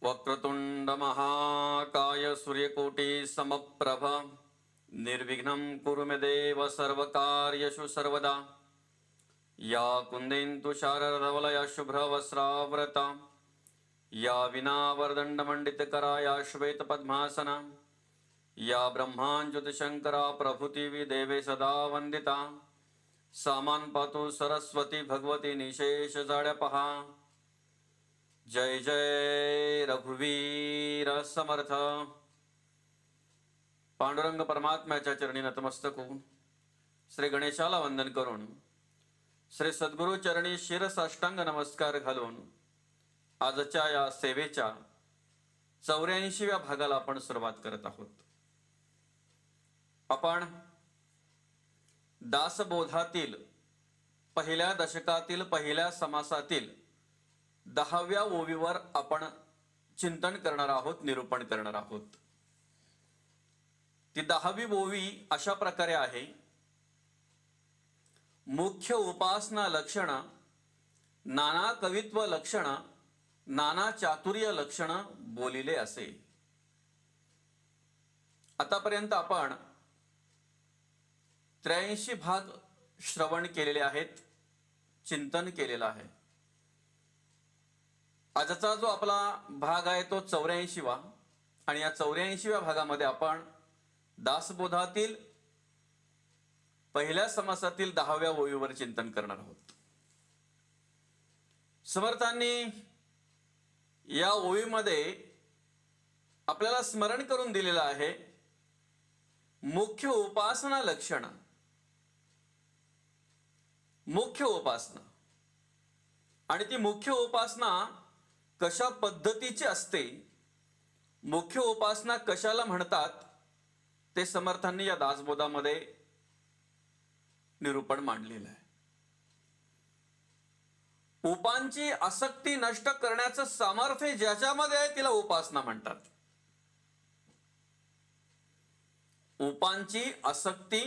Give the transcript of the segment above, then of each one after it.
वक्रतुंड महाकाय सूर्यकोटि समप्रभ निर्विघ्नं कुरु मे देव सर्वकार्येषु सर्वदा। या कुन्देन्दु शारदवलया शुभ्रवस्त्रावृता या वीणावरदण्डमण्डितकरा या श्वेतपद्मासना या ब्रह्माञ्ज्योतिशङ्करा प्रभृति देवे सदा वन्दिता। सामान् पातु सरस्वती भगवती निशेषजाड्यपहा। जय जय रघुवीर समर्थ। पांडुरंग परमात्म्याच्या चरणी नतमस्तक होऊन श्री गणेशाला वंदन करून श्री सद्गुरु चरणी शिरसाष्टांग नमस्कार घालून आजच्या या सेवेच्या 84व्या भागाला आपण सुरुवात करत आहोत। आपण दासबोधातील पहिल्या दशकातील पहिल्या समासातील 10व्या ओवीवर आपण चिंतन करणार आहोत, निरूपण करणार आहोत। ती 10वी ओवी अशा प्रकारे आहे। मुख्य उपासना लक्षण, नाना कवित्व लक्षण, नाना चातुर्य लक्षण बोलिले असे। आतापर्यंत आपण 83 भाग श्रवण केलेले आहेत, चिंतन केलेलं आहे। आजचा जो आपला भाग आहे तो 84वा आणि या 84व्या भागामध्ये आपण दासबोधातील पहिल्या समासातील 10व्या ओवीवर चिंतन करणार आहोत। समर्थांनी या ओवीमध्ये आपल्याला स्मरण करून दिलेलं आहे मुख्य उपासना लक्षण। मुख्य उपासना आणि ती मुख्य उपासना कशा पद्धतीची असते, मुख्य उपासना कशाला म्हणतात ते समर्थांनी या दासबोधामध्ये निरूपण मांडलेलं आहे। उपांची आसक्ती नष्ट करण्याचं सामर्थ्य ज्याच्यामध्ये आहे तिला उपासना म्हणतात। उपांची आसक्ती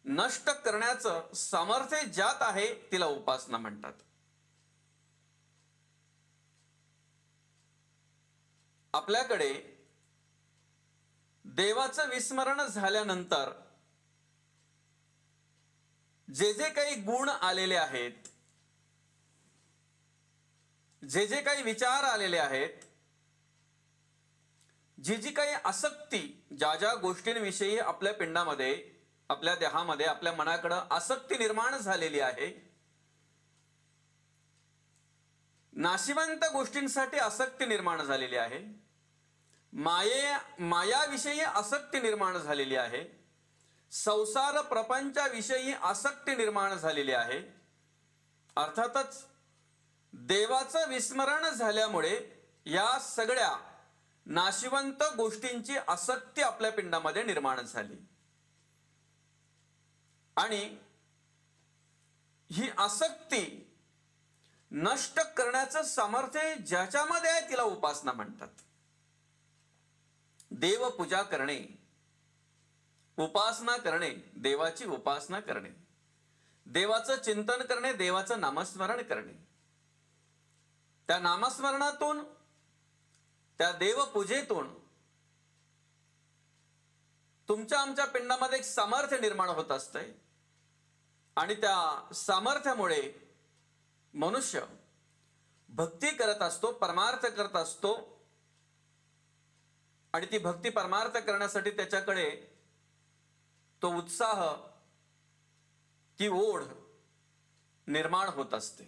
नष्ट करण्याचं सामर्थ्य ज्यात आहे तिला उपासना म्हणतात। आपल्याकडे देवाचं विस्मरण झाल्यानंतर जे जे काही गुण आलेले आहेत, जे जे काही विचार आलेले आहेत, जी जी काही आसक्ती, ज्या ज्या गोष्टींविषयी आपल्या पिंडामध्ये, आपल्या देहामध्ये, आपल्या मनाकडे आसक्ती निर्माण झालेली आहे, नाशिवंत गोष्टींसाठी आसक्ती निर्माण झालेली आहे, मायाविषयी आसक्ती निर्माण झालेली आहे, संसार प्रपंचाविषयी आसक्ती निर्माण झालेली आहे। अर्थातच देवाचं विस्मरण झाल्यामुळे या सगळ्या नाशिवंत गोष्टींची आसक्ती आपल्या पिंडामध्ये निर्माण झाली आणि ही आसक्ती नष्ट करण्याचं सामर्थ्य ज्याच्यामध्ये आहे तिला उपासना म्हणतात। देवपूजा करणे, उपासना करणे, देवाची उपासना करणे, देवाचं चिंतन करणे, देवाचं नामस्मरण करणे, त्या नामस्मरणातून, त्या देवपूजेतून तुमच्या आमच्या पिंडामध्ये एक सामर्थ्य निर्माण होत असते आणि त्या सामर्थ्यामुळे मनुष्य भक्ती करत असतो, परमार्थ करत असतो आणि ती भक्ती परमार्थ करण्यासाठी त्याच्याकडे तो उत्साह, ती ओढ निर्माण होत असते।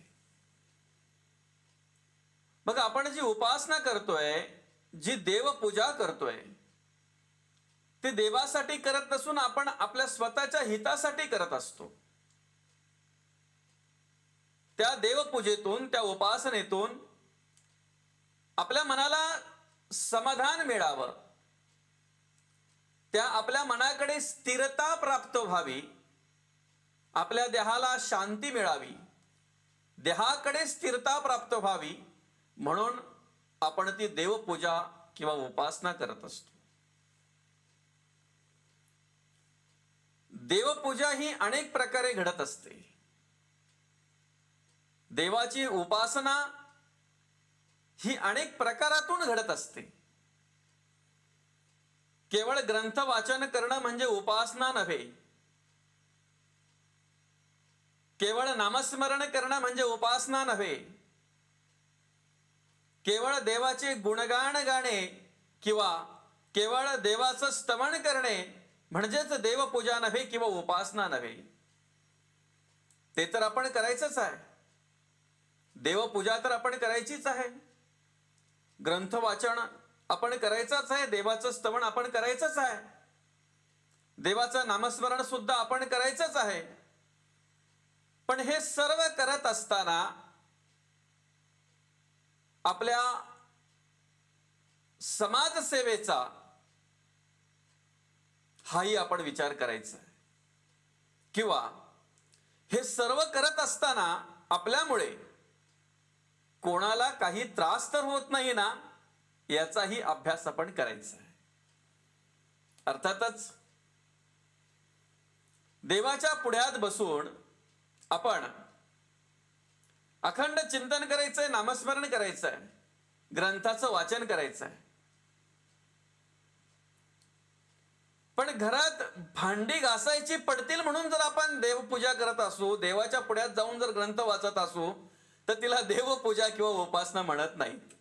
मग आपण जी उपासना करतोय, जी देवपूजा करतोय, ते देवासाठी करत नसून आपण आपल्या स्वतःच्या हितासाठी करत असतो। त्या देवपूजेतून, त्या उपासनेतून आपल्या मनाला समाधान मिळावं, त्या आपल्या मनाकडे स्थिरता प्राप्त व्हावी, आपल्या देहाला शांती मिळावी, देहाकडे स्थिरता प्राप्त व्हावी म्हणून आपण ती देवपूजा किंवा उपासना करत असतो। देवपूजा ही अनेक प्रकारे घडत असते। देवाची उपासना ही अनेक प्रकारातून घडत असते. केवळ ग्रंथ वाचन करणं म्हणजे उपासना नव्हे. केवळ नामस्मरण करणं म्हणजे उपासना नव्हे. केवळ देवाचे गुणगान गाणे किंवा केवळ देवाचं स्तवन करणे म्हणजेच देवपूजा नव्हे किंवा उपासना नव्हे. ते तर आपण करायचंच आहे. देवपूजा तर आपण करायचीच आहे. ग्रंथ वाचन आपण करायचंच आहे. देवाचं स्तवन आपण करायचंच आहे. देवाचं नामस्मरण सुद्धा आपण करायचंच आहे. पण हे सर्व करत असताना आपल्या समाजसेवेचा हाही आपण विचार करायचा आहे. किंवा हे सर्व करत असताना आपल्यामुळे कोणाला काही त्रास तर होत नाही ना, याचाही अभ्यास आपण करायचा आहे. अर्थातच देवाच्या पुढ्यात बसून आपण अखंड चिंतन करायचंय, नामस्मरण करायचंय, ग्रंथाचं वाचन करायचंय. पण घरात भांडी घासायची पडतील म्हणून जर आपण देवपूजा करत असू, देवाच्या पुढ्यात जाऊन जर ग्रंथ वाचत असू, तर तिला देवपूजा किंवा उपासना म्हणत नाहीत.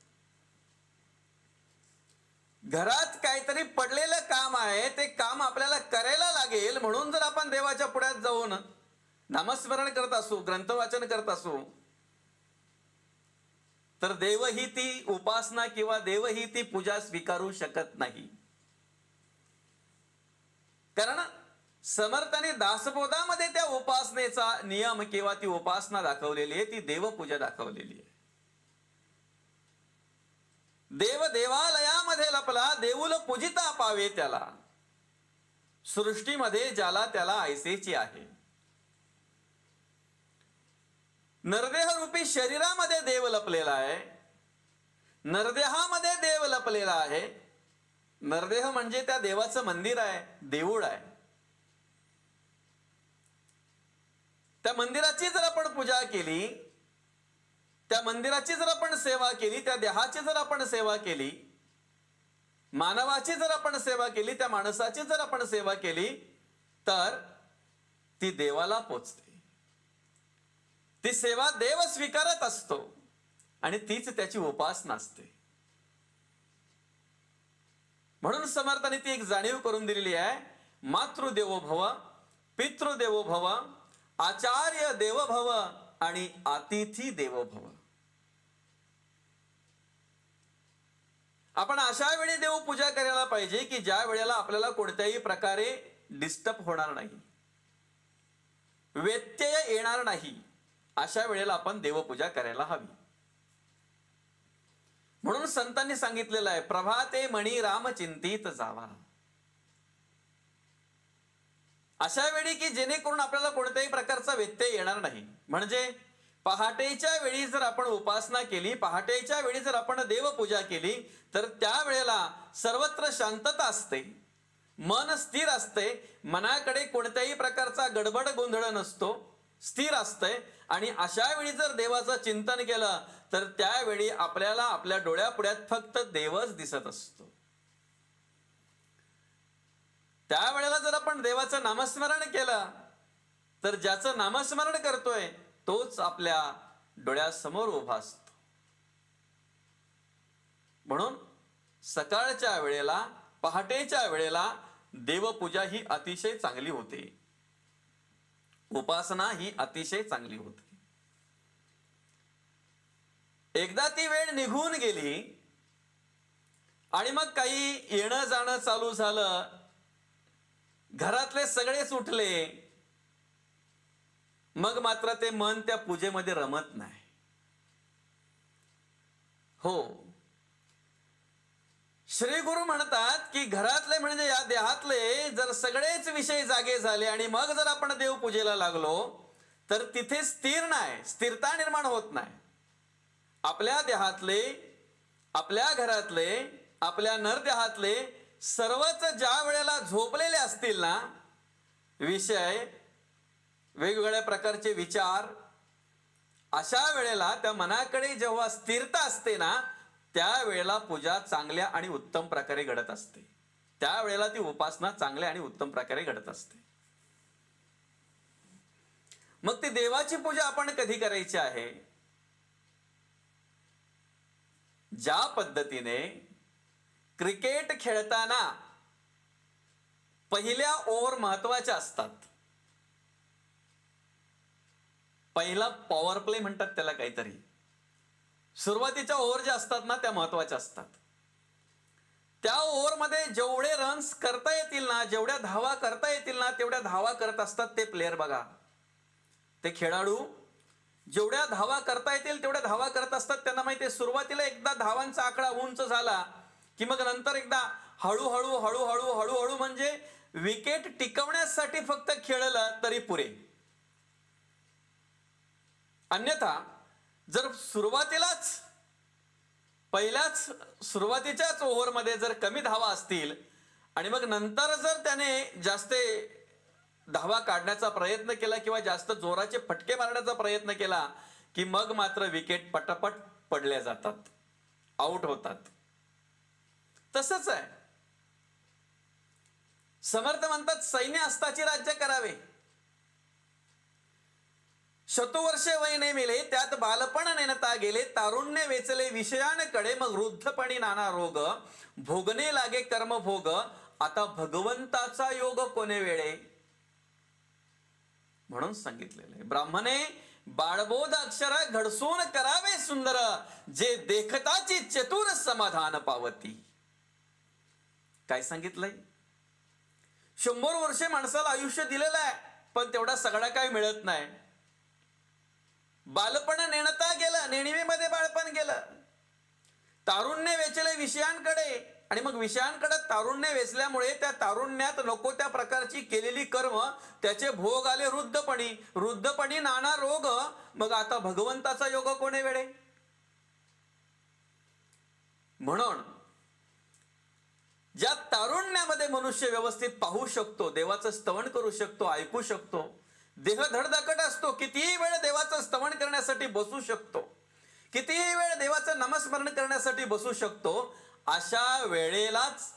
घरात काहीतरी पडलेलं काम आहे, ते काम आपल्याला करायला लागेल म्हणून जर आपण देवाच्या पुढ्यात जाऊन नामस्मरण करत असू, ग्रंथ वाचन करत असू, तर देव ही ती उपासना किंवा देव ही ती पूजा स्वीकारू शकत नाही. कारण समर्थाने दासबोधामध्ये त्या उपासनेचा नियम किंवा ती उपासना दाखवलेली आहे, ती देवपूजा दाखवलेली आहे. देव देवालयामध्ये लपला, देऊल पूजिता पावे त्याला, सृष्टीमध्ये ज्याला त्याला ऐसेची आहे. नरदेह रूपी शरीरामध्ये देव लपलेला आहे. नरदेहामध्ये देव लपलेला आहे. नरदेह म्हणजे त्या देवाचं मंदिर आहे, देऊळ आहे. त्या मंदिराची जर आपण पूजा केली, त्या मंदिराची जर आपण सेवा केली, त्या देहाची जर आपण सेवा केली, मानवाची जर आपण सेवा केली, त्या माणसाची जर आपण सेवा केली, तर ती देवाला पोचते. ती सेवा देव स्वीकारत असतो आणि तीच त्याची उपासना असते. म्हणून समर्थाने ती एक जाणीव करून दिलेली आहे. मातृदेवो भव, पितृदेवो भव, आचार्य देव भव आणि अतिथी देवो भव. आपण अशा वेळी देवपूजा करायला पाहिजे की ज्या वेळेला आपल्याला कोणत्याही प्रकारे डिस्टर्ब होणार नाही, व्यत्यय येणार नाही. अशा वेळेला आपण देवपूजा करायला हवी. म्हणून संतांनी सांगितलेलं आहे, प्रभाते मणी राम चिंतित जावा. अशा वेळी की जेणेकरून आपल्याला कोणत्याही प्रकारचा व्यत्यय येणार नाही. म्हणजे पहाटेच्या वेळी जर आपण उपासना केली, पहाटेच्या वेळी जर आपण देवपूजा केली, तर त्यावेळेला सर्वत्र शांतता असते, मन स्थिर असते, मनाकडे कोणत्याही प्रकारचा गडबड गोंधळ नसतो, स्थिर असते. आणि अशा वेळी जर देवाचं चिंतन केलं तर त्यावेळी आपल्याला आपल्या डोळ्यापुढ्यात फक्त देवच दिसत असतो. त्यावेळेला जर आपण देवाचं नामस्मरण केलं तर ज्याचं नामस्मरण करतोय तोच आपल्या डोळ्यासमोर उभा असतो. म्हणून सकाळच्या वेळेला, पहाटेच्या वेळेला देवपूजा ही अतिशय चांगली होते, उपासना ही अतिशय चांगली होते. एकदा ती वेळ निघून गेली आणि मग काही येणं जाणं चालू झालं, घरातले सगळेच उठले, मग मात्र ते मन त्या पूजेमध्ये रमत नाही. हो, श्री गुरु म्हणतात की घरातले म्हणजे या देहातले जर सगळेच विषय जागे झाले आणि मग जर आपण देवपूजेला लागलो तर तिथे स्थिर नाही, स्थिरता निर्माण होत नाही. आपल्या देहातले, आपल्या घरातले, आपल्या नरदेहातले सर्वच ज्या वेळेला झोपलेले असतील ना, विषय, वेगवेगळ्या प्रकारचे विचार, अशा वेळेला त्या मनाकडे जेव्हा स्थिरता असते ना, त्यावेळेला पूजा चांगल्या आणि उत्तम प्रकारे घडत असते. त्यावेळेला ती उपासना चांगल्या आणि उत्तम प्रकारे घडत असते. मग ती देवाची पूजा आपण कधी करायची आहे? ज्या पद्धतीने क्रिकेट खेळताना पहिल्या ओव्हर महत्वाच्या असतात. पहिला पॉवर प्ले म्हणतात त्याला काहीतरी. सुरुवातीच्या ओव्हर ज्या असतात ना त्या महत्वाच्या असतात. त्या ओव्हरमध्ये जेवढे रन्स करता येतील ना, जेवढ्या धावा करता येतील ना, तेवढ्या धावा करत असतात ते प्लेयर. बघा, ते खेळाडू जेवढ्या धावा करता येतील तेवढ्या धावा करत असतात. त्यांना माहिती आहे सुरुवातीला एकदा धावांचा आकडा उंच झाला की मग नंतर एकदा हळूहळू हळूहळू हळूहळू म्हणजे विकेट टिकवण्यासाठी फक्त खेळलं तरी पुरे. अन्यथा जर सुरुवातीच्याच ओव्हरमध्ये जर कमी धावा असतील आणि मग नंतर जर त्याने जास्त धावा काढण्याचा प्रयत्न केला किंवा जास्त जोराचे फटके मारण्याचा प्रयत्न केला की मग मात्र विकेट पटापट पडल्या जातात, आउट होतात. तसंच आहे. समर्थ म्हणतात सैन्य अस्ताची राज्य करावे. शतुवर्षे वय नेमिले त्यात बालपण नेणता गेले. तारुण्य वेचले विषयांकडे मग वृद्धपणी नाना रोग. भोगणे लागे कर्मभोग आता भगवंताचा योग कोणे वेळे. म्हणून सांगितलेलं आहे ब्राह्मणे बाळबोध अक्षर घडसून करावे सुंदर. जे देखताची चतुर समाधान पावती. काय सांगितलंय? 100 वर्षे माणसाला आयुष्य दिलेलं आहे पण तेवढा सगळा काय मिळत नाही. बालपण नेणता गेलं, नेणिवेमध्ये बाळपण गेलं. तारुण्य वेचले विषयांकडे आणि मग विषयांकडे तारुण्य वेचल्यामुळे त्या तारुण्यात नको त्या प्रकारची केलेली कर्म त्याचे भोग आले वृद्धपणी. वृद्धपणी नाना रोग मग आता भगवंताचा योग कोणे वेळे. म्हणून ज्या तारुण्यामध्ये मनुष्य व्यवस्थित पाहू शकतो, देवाचं स्तवन करू शकतो, ऐकू शकतो, देह धडधाकट असतो, कितीही वेळ देवाचं स्तवन करण्यासाठी बसू शकतो, कितीही वेळ देवाचं नामस्मरण करण्यासाठी बसू शकतो, अशा वेळेलाच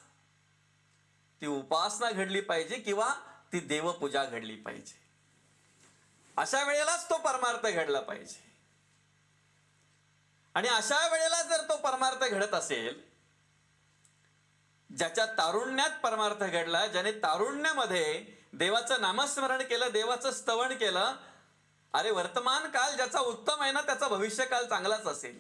ती उपासना घडली पाहिजे किंवा ती देवपूजा घडली पाहिजे. अशा वेळेलाच तो परमार्थ घडला पाहिजे. आणि अशा वेळेला जर तो परमार्थ घडत असेल, ज्याच्या तारुण्यात परमार्थ घडला, ज्याने तारुण्यामध्ये देवाचं नामस्मरण केलं, देवाचं स्तवन केलं, अरे वर्तमान काळ ज्याचा उत्तम आहे ना त्याचा भविष्यकाळ चांगलाच असेल.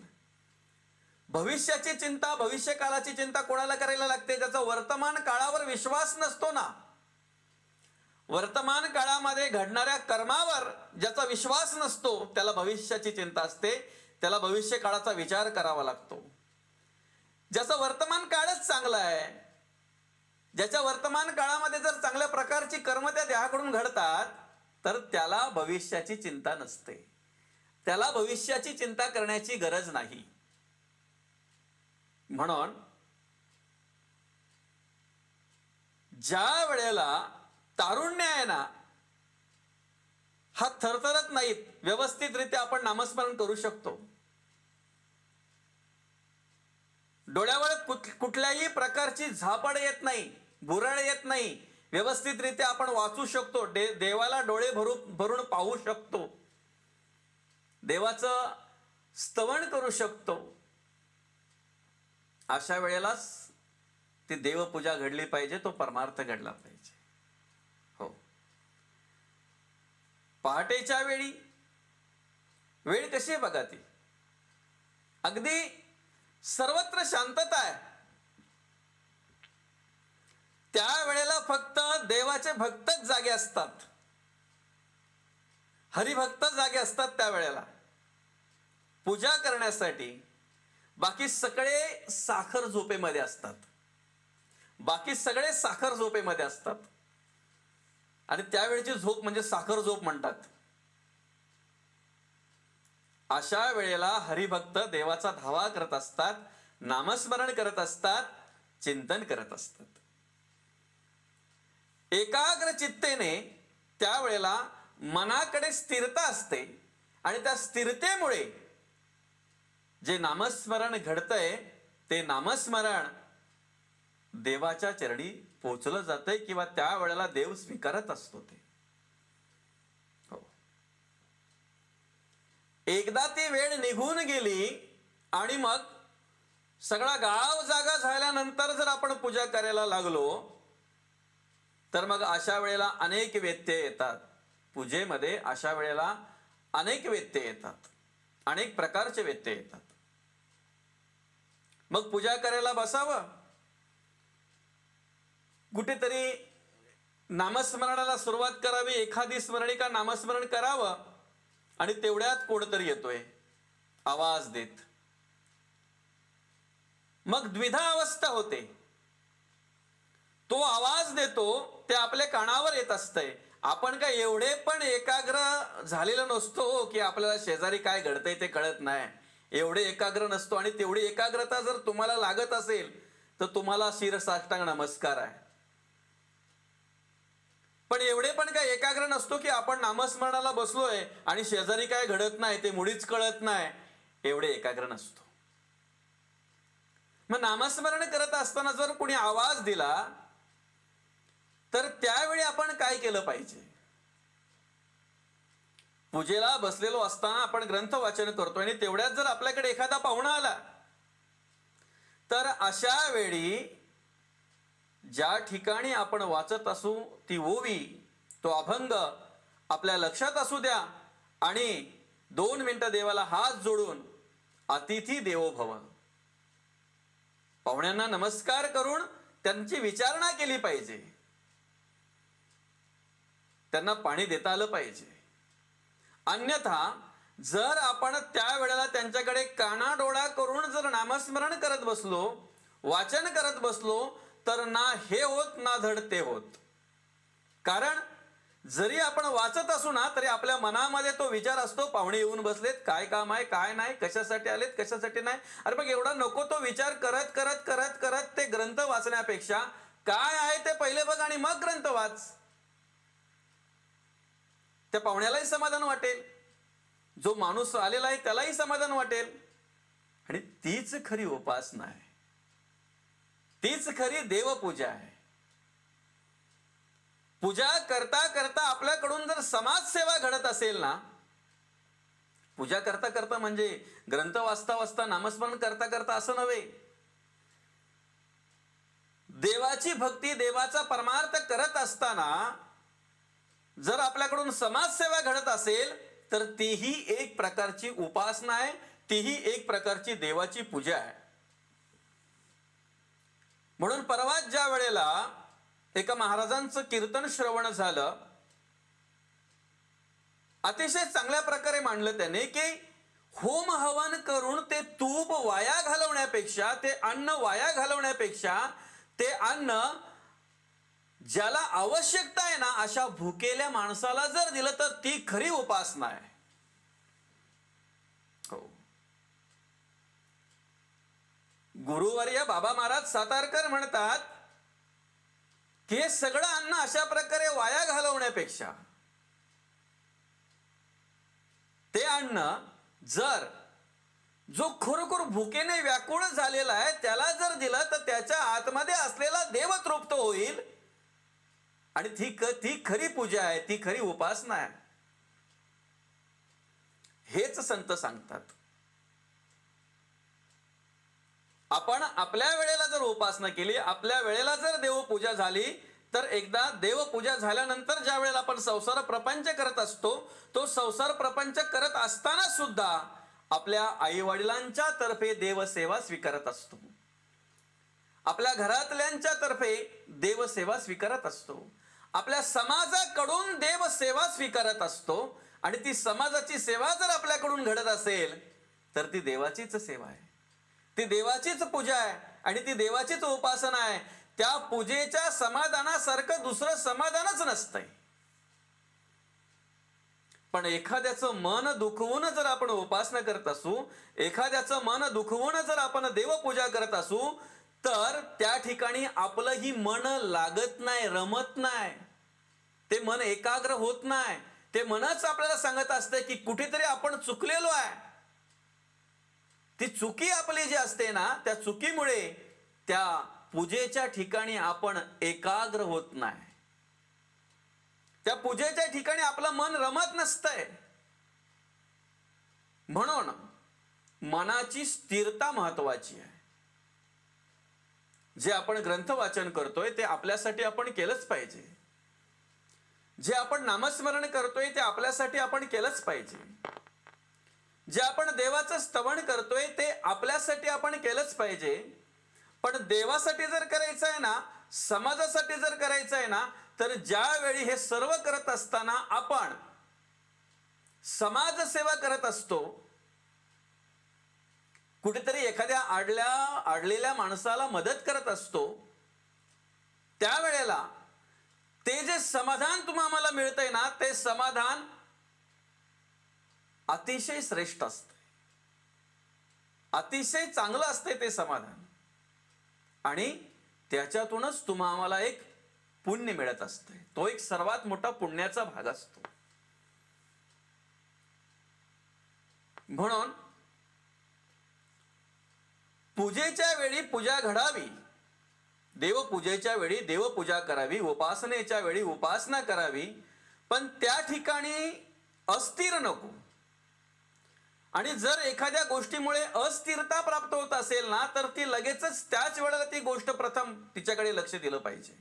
भविष्याची चिंता, भविष्यकाळाची चिंता कोणाला करायला लागते? ज्याचा वर्तमान काळावर विश्वास नसतो ना. वर्तमान काळामध्ये घडणाऱ्या कर्मावर ज्याचा विश्वास नसतो त्याला भविष्याची चिंता असते, त्याला भविष्य काळाचा विचार करावा लागतो. ज्याचा वर्तमान काळच चांगला आहे, ज्याच्या वर्तमान काळामध्ये जर चांगल्या प्रकारची कर्म त्या देहाकडून घडतात तर त्याला भविष्याची चिंता नसते, त्याला भविष्याची चिंता करण्याची गरज नाही. म्हणून ज्या वेळेला तारुण्य आहे ना, हा थरथरत नाहीत, व्यवस्थितरित्या आपण नामस्मरण करू शकतो. डोळ्यावर कुठल्याही प्रकारची झापड येत नाही, भुरळ येत नाही, व्यवस्थितरित्या आपण वाचू शकतो, देवाला डोळे भरून पाहू शकतो, देवाचं स्तवन करू शकतो. अशा वेळेलाच ती देवपूजा घडली पाहिजे, तो परमार्थ घडला पाहिजे. हो, पहाटेच्या वेळी वेळ कशी आहे बघा, ती अगदी सर्वत्र शांतता आहे. त्या वेळेला फक्त देवाचे भक्तच जागे असतात, हरिभक्त जागे असतात त्या वेळेला पूजा करण्यासाठी. बाकी सगळे साखर झोपेमध्ये असतात, बाकी सगळे साखर झोपेमध्ये असतात. आणि त्यावेळेची झोप म्हणजे साखर झोप म्हणतात. अशा वेळेला हरिभक्त देवाचा धावा करत असतात, नामस्मरण करत असतात, चिंतन करत असतात. एकाग्र चित्तेने त्यावेळेला मनाकडे स्थिरता असते आणि त्या स्थिरतेमुळे जे नामस्मरण घडतंय ते नामस्मरण देवाच्या चरणी पोचलं जातंय किंवा त्या वेळेला देव स्वीकारत असतो ते. हो. एकदा ती वेळ निघून गेली आणि मग सगळा गाव जागा झाल्यानंतर जर आपण पूजा करायला लागलो तर मग अशा वेळेला अनेक व्यत्यय येतात. पूजेमध्ये अशा वेळेला अनेक व्यत्यय येतात, अनेक प्रकारचे व्यत्यय येतात. मग पूजा करायला बसावं, कुठेतरी नामस्मरणाला सुरुवात करावी, एखादी स्मरणिका नामस्मरण करावं आणि तेवढ्यात कोणतरी येतोय आवाज देत. मग द्विधा अवस्था होते. तो आवाज देतो ते आपल्या कानावर येत असतंय. आपण काय एवढे पण एकाग्र झालेलं नसतो की आपल्याला शेजारी काय घडतंय ते कळत नाही. एवढे एकाग्र नसतो. आणि तेवढी एकाग्रता जर तुम्हाला लागत असेल तर तुम्हाला शिरसाष्टांग नमस्कार आहे. पण एवढे पण काय एकाग्र नसतो की आपण नामस्मरणाला बसलोय आणि शेजारी काय घडत नाही ते मुळीच कळत नाही. एवढे एकाग्र नसतो. मग नामस्मरण करत असताना जर कोणी आवाज दिला तर त्यावेळी आपण काय केलं पाहिजे? पूजेला बसलेलो असताना आपण ग्रंथ वाचन करतोय आणि तेवढ्यात जर आपल्याकडे एखादा पाहुणा आला तर अशा वेळी ज्या ठिकाणी आपण वाचत असू ती ओवी, तो अभंग आपल्या लक्षात असू द्या आणि 2 मिनिटं देवाला हात जोडून अतिथी देवो भव, पाहुण्यांना नमस्कार करून त्यांची विचारणा केली पाहिजे. त्यांना पाणी देता आलं पाहिजे. अन्यथा जर आपण त्या वेळेला त्यांच्याकडे कानाडोळा करून जर नामस्मरण करत बसलो, वाचन करत बसलो तर ना हे होत ना धड ते होत. कारण जरी आपण वाचत असू ना तरी आपल्या मनामध्ये तो विचार असतो, पाहुणे येऊन बसलेत, काय काम आहे, काय नाही, कशासाठी आलेत, कशासाठी नाही. अरे मग एवढा नको तो विचार करत करत करत करत ते ग्रंथ वाचण्यापेक्षा काय आहे ते पहिले बघ आणि मग ग्रंथ वाच. त्या पाहुण्यालाही समाधान वाटेल, जो माणूस आलेला आहे त्यालाही समाधान वाटेल. आणि तीच खरी उपासना आहे, तीच खरी देवपूजा आहे. पूजा करता करता आपल्याकडून जर समाजसेवा घडत असेल ना, पूजा करता करता म्हणजे ग्रंथ वाचता वाचता नामस्मरण करता करता असं नव्हे. देवाची भक्ती, देवाचा परमार्थ करत असताना जर आपल्याकडून समाजसेवा घडत असेल तर तीही एक प्रकारची उपासना आहे, तीही एक प्रकारची देवाची पूजा आहे. म्हणून परवाच ज्या वेळेला एका महाराजांचं कीर्तन श्रवण झालं, अतिशय चांगल्या प्रकारे मांडलं त्याने की होम हवन करून ते तूप वाया घालवण्यापेक्षा, ते अन्न वाया घालवण्यापेक्षा ते अन्न ज्याला आवश्यकता आहे ना अशा भुकेल्या माणसाला जर दिलं तर ती खरी उपासना आहे. हो. गुरुवर्य बाबा महाराज सातारकर म्हणतात की हे सगळं अन्न अशा प्रकारे वाया घालवण्यापेक्षा ते अन्न जर जो खरोखर भुकेने व्याकुळ झालेला आहे त्याला जर दिलं तर त्याच्या आतमध्ये असलेला देव तृप्त होईल. आणि ती खरी पूजा आहे, ती खरी उपासना आहे. हेच संत सांगतात. आपण आपल्या वेळेला जर उपासना केली, आपल्या वेळेला जर देवपूजा झाली तर एकदा देवपूजा झाल्यानंतर ज्या वेळेला आपण संसार प्रपंच करत असतो, तो संसार प्रपंच करत असताना सुद्धा आपल्या आई वडिलांच्या तर्फे देवसेवा स्वीकारत असतो, आपल्या घरातल्यांच्या तर्फे देवसेवा स्वीकारत असतो, आपल्या समाजाकडून देवसेवा स्वीकारत असतो. आणि ती समाजाची सेवा जर आपल्याकडून घडत असेल तर ती देवाचीच सेवा आहे, ती देवाचीच पूजा आहे आणि ती देवाचीच उपासना आहे. त्या पूजेच्या समाधानासारखं दुसरं समाधानच नसतंय. पण एखाद्याचं मन दुखवून जर आपण उपासना करत असू, एखाद्याचं मन दुखवून जर आपण देवपूजा करत असू तर त्या ठिकाणी आपलंही मन लागत नाही, रमत नाही, ते मन एकाग्र होत नाही. ते मनच आपल्याला सांगत असते की कुठेतरी आपण चुकलेलो आहे. ती चुकी आपली जी असते ना, त्या चुकीमुळे त्या पूजेच्या ठिकाणी आपण एकाग्र होत नाही. त्या पूजेच्या ठिकाणी आपलं मन रमत नसतंय. म्हणून मनाची स्थिरता महत्वाची आहे. जे आपण ग्रंथ वाचन करतोय ते आपल्यासाठी आपण केलंच पाहिजे. जे आपण नामस्मरण करतोय ते आपल्यासाठी आपण केलंच पाहिजे. जे आपण देवाचं स्तवन करतोय ते आपल्यासाठी आपण केलंच पाहिजे. पण देवासाठी जर करायचं आहे ना, समाजासाठी जर करायचं आहे ना, तर ज्यावेळी हे सर्व करत असताना आपण समाजसेवा करत असतो, कुठेतरी एखाद्या आडलेल्या माणसाला मदत करत असतो, त्यावेळेला ते जे समाधान तुम्हाला मिळतंय ना, ते समाधान अतिशय श्रेष्ठ असते, अतिशय चांगलं असते ते समाधान. आणि त्याच्यातूनच तुम्हाला एक पुण्य मिळत असते. तो एक सर्वात मोठा पुण्याचा भाग असतो. म्हणून पूजेच्या वेळी पूजा घडावी, देवपूजेच्या वेळी देवपूजा करावी, उपासनेच्या वेळी उपासना करावी, पण त्या ठिकाणी अस्थिर नको. आणि जर एखाद्या गोष्टीमुळे अस्थिरता प्राप्त होत असेल ना, तर ती लगेचच त्याच वेळेला ती गोष्ट प्रथम तिच्याकडे लक्ष दिलं पाहिजे.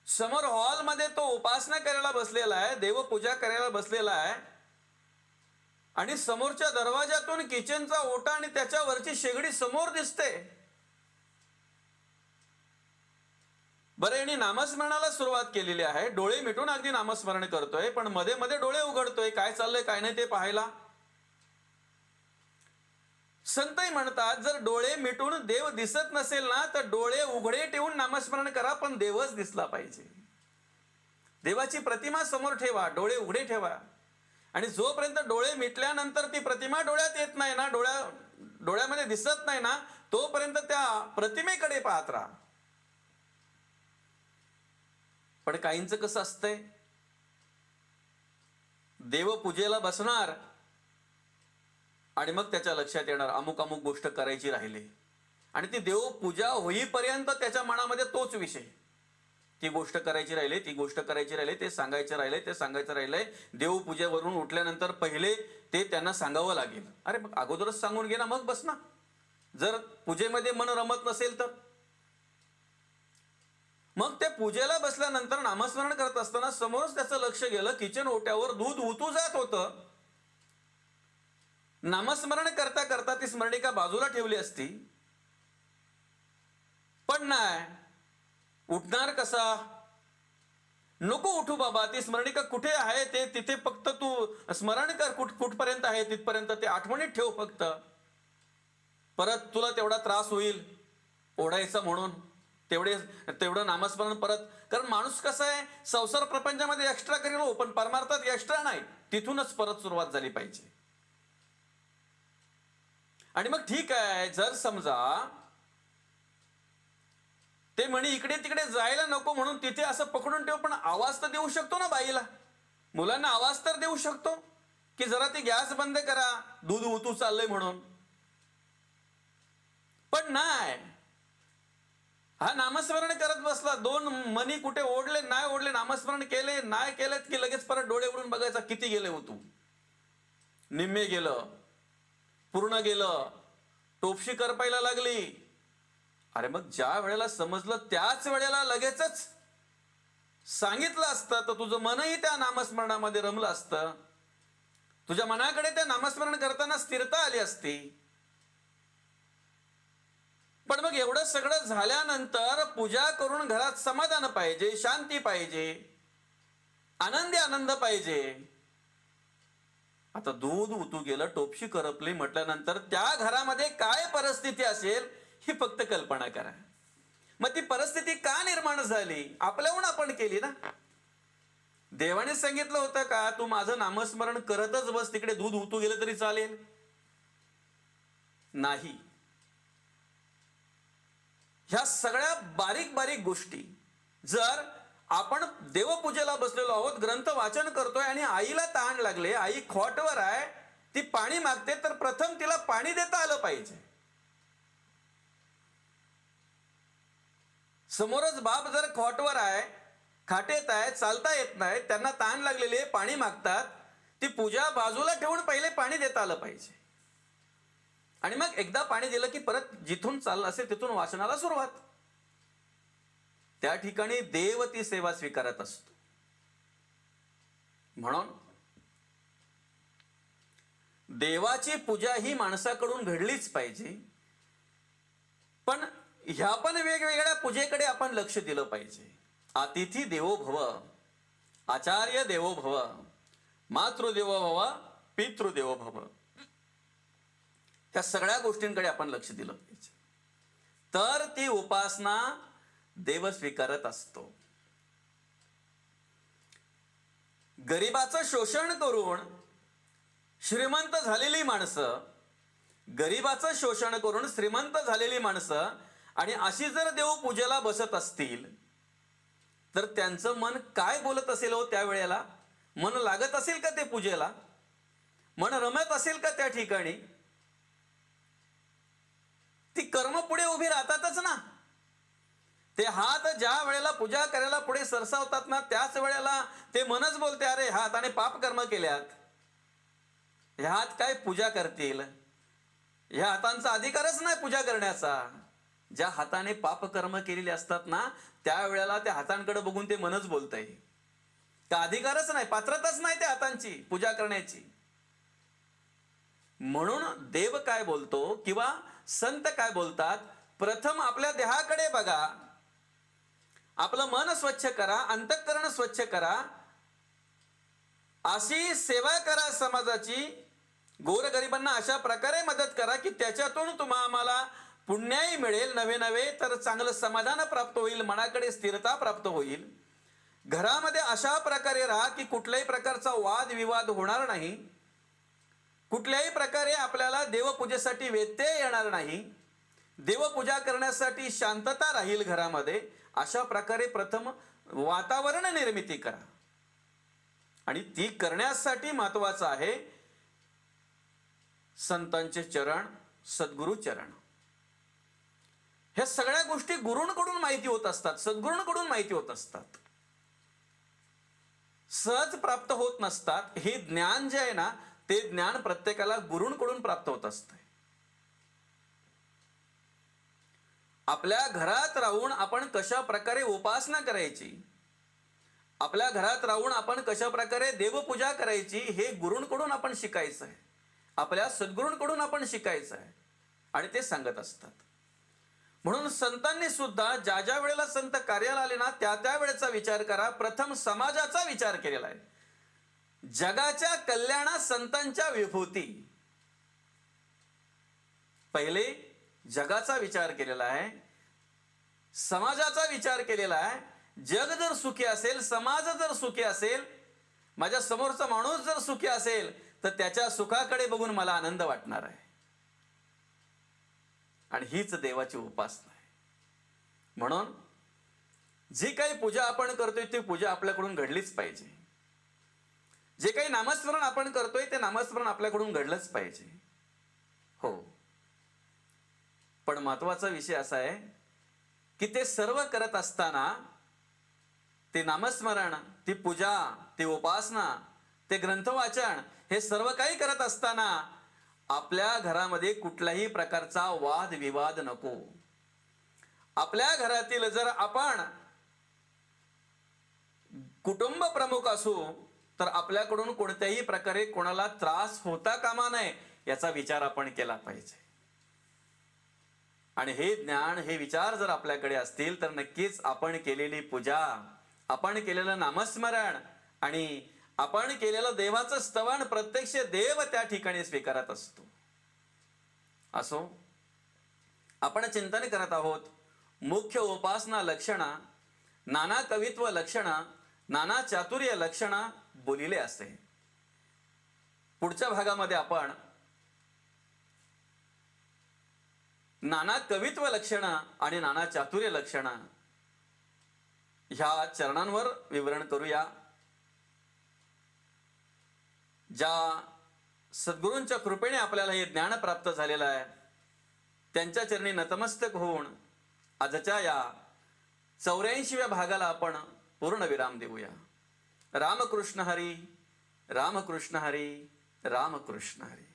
समोर हॉलमध्ये तो उपासना करायला बसलेला आहे, देवपूजा करायला बसलेला आहे, आणि समोरच्या दरवाजातून किचनचा ओटा आणि त्याच्यावरची शेगडी समोर दिसते. बरं, यांनी नामस्मरणाला सुरुवात केलेली आहे, डोळे मिटून अगदी नामस्मरण करतोय, पण मध्ये मध्ये डोळे उघडतोय, काय चाललंय काय नाही ते पाहायला. संतही म्हणतात, जर डोळे मिटून देव दिसत नसेल ना, तर डोळे उघडे ठेवून नामस्मरण करा, पण देवच दिसला पाहिजे. देवाची प्रतिमा समोर ठेवा, डोळे उघडे ठेवा, आणि जोपर्यंत डोळे मिटल्यानंतर ती प्रतिमा डोळ्यात येत नाही ना, डोळ्यामध्ये दिसत नाही ना, तोपर्यंत त्या प्रतिमेकडे पाहत राहा. पण काहींचं कसं असतंय, देवपूजेला बसणार आणि मग त्याच्या लक्षात येणार अमुक अमुक गोष्ट करायची राहिली, आणि ती देवपूजा होईपर्यंत त्याच्या मनामध्ये तोच विषय, ती गोष्ट करायची राहिली, ती गोष्ट करायची राहिली, ते सांगायचं राहिलंय, ते सांगायचं राहिलंय. देवपूजेवरून उठल्यानंतर पहिले ते त्यांना सांगावं लागेल. अरे मग अगोदरच सांगून घे ना, मग बस ना. जर पूजेमध्ये मन रमत नसेल तर मग ते पूजेला बसल्यानंतर नामस्मरण करत असताना समोरच त्याचं लक्ष गेलं, किचन ओट्यावर दूध उतू जात होतं. नामस्मरण करता करता ती स्मरणिका बाजूला ठेवली असती, पण नाही. उठणार कसा? नको उठू बाबा, ती स्मरणिका कुठे आहे ते तिथे फक्त तू स्मरण कर, कुठपर्यंत आहे तिथपर्यंत ते आठवणीत ठेव फक्त. परत तुला तेवढा त्रास होईल ओढायचा म्हणून तेवढं नामस्मरण परत. कारण माणूस कसा आहे, संसार प्रपंचामध्ये एक्स्ट्रा करेल, पण परमार्थात एक्स्ट्रा नाही. तिथूनच परत सुरुवात झाली पाहिजे. आणि मग ठीक आहे, जर समजा ते म्हणे इकडे तिकडे जायला नको म्हणून तिथे असं पकडून ठेव, पण आवाज तर देऊ शकतो ना बाईला, मुलांना आवाज तर देऊ शकतो की जरा ते गॅस बंद करा, दूध उतू चाललंय म्हणून. पण नाही, हा नामस्मरण करत बसला. दोन मनी कुठे ओढले नाही ओढले, नामस्मरण केले नाही केलेत की लगेच परत डोळे उघडून बघायचा किती गेले होतो. निम्मे गेलं, पूर्ण गेलं, टोपशी करपायला लागली. अरे मग ज्या वेळेला समजलं त्याच वेळेला लगेचच सांगितलं असतं तर तुझं मनही त्या नामस्मरणामध्ये रमलं असतं, तुझ्या मनाकडे त्या नामस्मरण करताना स्थिरता आली असती. पण मग एवढं सगळं झाल्यानंतर पूजा करून घरात समाधान पाहिजे, शांती पाहिजे, आनंदी आनंद पाहिजे. आता दूध उतू गेलं, टोपशी करपली म्हटल्यानंतर त्या घरामध्ये काय परिस्थिती असेल ही फक्त कल्पना करा. मग ती परिस्थिती का निर्माण झाली? आपल्याहून आपण केली ना. देवाने सांगितलं होतं का तू माझं नामस्मरण करतच बस, तिकडे दूध उतू गेलं तरी चालेल? नाही. ह्या सगळ्या बारीक बारीक गोष्टी, जर आपण देवपूजेला बसलेलो आहोत, ग्रंथ वाचन करतोय आणि आईला तहान लागले, आई खॉटवर आहे, ती पाणी मागते तर प्रथम तिला पाणी देता आलं पाहिजे. समोरच बाप जर खॉटवर आहे, खाटेत आहे, चालता येत नाही, त्यांना ताण लागलेले पाणी मागतात, ती पूजा बाजूला ठेवून पहिले पाणी देता आलं पाहिजे. आणि मग एकदा पाणी दिलं की परत जिथून चाललं असेल तिथून वाचनाला सुरुवात. त्या ठिकाणी देव ती सेवा स्वीकारत असतो. म्हणून देवाची पूजा ही माणसाकडून घडलीच पाहिजे. पण ह्या पण वेगवेगळ्या पूजेकडे आपण लक्ष दिलं पाहिजे. अतिथी देवो भव, आचार्य देवो भव, मातृदेवो भव, पितृदेवो भव, त्या सगळ्या गोष्टींकडे आपण लक्ष दिलं पाहिजे. तर ती उपासना देव स्वीकारत असतो. गरिबाचं शोषण करून श्रीमंत झालेली माणसं, गरिबाचं शोषण करून श्रीमंत झालेली माणसं आणि अशी जर देवपूजेला बसत असतील तर त्यांचं मन काय बोलत असेल हो त्यावेळेला? मन लागत असेल का ते पूजेला? मन रमत असेल का त्या ठिकाणी? ती कर्म पुढे उभी राहतातच ना. ते हात ज्या वेळेला पूजा करायला पुढे सरसावतात ना, त्याच वेळेला ते मनच बोलते, अरे हाताने पाप कर्म केल्यात, हे हात काय पूजा करतील, ह्या हातांचा अधिकारच नाही पूजा करण्याचा. ज्या हाताने पाप कर्म केलेले असतात ना, त्यावेळेला त्या हातांकडे बघून ते मनच बोलतंय. का अधिकारच नाही, पात्रताच नाही त्या हातांची पूजा करण्याची. म्हणून देव काय बोलतो किंवा संत काय बोलतात, प्रथम आपल्या देहाकडे बघा, आपलं मन स्वच्छ करा, अंतःकरण स्वच्छ करा, अशी सेवा करा समाजाची, गोरगरिबांना अशा प्रकारे मदत करा की त्याच्यातून आम्हाला पुण्याही मिळेल, नवे नवे तर चांगलं समाधान प्राप्त होईल, मनाकडे स्थिरता प्राप्त होईल. घरामध्ये अशा प्रकारे राहा की कुठल्याही प्रकारचा वादविवाद होणार नाही, कुठल्याही प्रकारे आपल्याला देवपूजेसाठी व्यत्यय येणार नाही, देवपूजा करण्यासाठी शांतता राहील घरामध्ये. अशा प्रकारे प्रथम वातावरण निर्मिती करा. आणि ती करण्यासाठी महत्वाचं आहे संतांचे चरण, सद्गुरु चरण. ह्या सगळ्या गोष्टी गुरूंकडून माहिती होत असतात, सद्गुरूंकडून माहिती होत असतात, सहज प्राप्त होत नसतात. हे ज्ञान जे आहे ना, ते ज्ञान प्रत्येकाला गुरूंकडून प्राप्त होत असतं. आपल्या घरात राहून आपण कशा प्रकारे उपासना करायची, आपल्या घरात राहून आपण कशा प्रकारे देवपूजा करायची, हे गुरूंकडून आपण शिकायचं आहे, आपल्या सद्गुरूंकडून आपण शिकायचं आहे. आणि ते सांगत असतात. म्हणून संतांनी सुद्धा ज्या ज्या वेळेला संत कार्याला आले ना, त्या त्या वेळेचा विचार करा. प्रथम समाजाचा विचार केलेला आहे. जगाच्या कल्याणात संतांच्या विभूती, पहिले जगाचा विचार केलेला आहे, समाजाचा विचार केलेला आहे. जग जर सुखी असेल, समाज जर सुखी असेल, माझ्या समोरचा माणूस जर सुखी असेल, तर त्याच्या सुखाकडे बघून मला आनंद वाटणार आहे. आणि हीच देवाची उपासना आहे. म्हणून जी काही पूजा आपण करतोय ती पूजा आपल्याकडून घडलीच पाहिजे. जे काही नामस्मरण आपण करतोय ते नामस्मरण आपल्याकडून घडलंच पाहिजे. हो, पण महत्वाचा विषय असा आहे की ते सर्व करत असताना, ते नामस्मरण, ती पूजा, ती उपासना, ते ग्रंथवाचन, हे सर्व काही करत असताना आपल्या घरामध्ये कुठल्याही प्रकारचा वाद विवाद नको. आपल्या घरातील जर आपण कुटुंब प्रमुख असू तर आपल्याकडून कोणत्याही प्रकारे कोणाला त्रास होता कामा नये याचा विचार आपण केला पाहिजे. आणि हे ज्ञान, हे विचार जर आपल्याकडे असतील तर नक्कीच आपण केलेली पूजा, आपण केलेलं नामस्मरण आणि आपण केलेलं देवाचं स्तवन प्रत्यक्ष देव त्या ठिकाणी स्वीकारत असतो. असो, आपण चिंतन करत आहोत मुख्य उपासना लक्षणा, नाना कवित्व लक्षणा, नाना चातुर्य लक्षणा बोलिले असे. पुढच्या भागामध्ये आपण नाना कवित्व लक्षणा आणि नाना चातुर्य लक्षणा ह्या चरणांवर विवरण करूया. ज्या सद्गुरूंच्या कृपेने आपल्याला हे ज्ञान प्राप्त झालेलं आहे. त्यांच्या चरणी नतमस्तक होऊन आजच्या या 84व्या भागाला आपण पूर्ण विराम देऊया. रामकृष्ण हरी, रामकृष्ण हरी, रामकृष्ण हरी.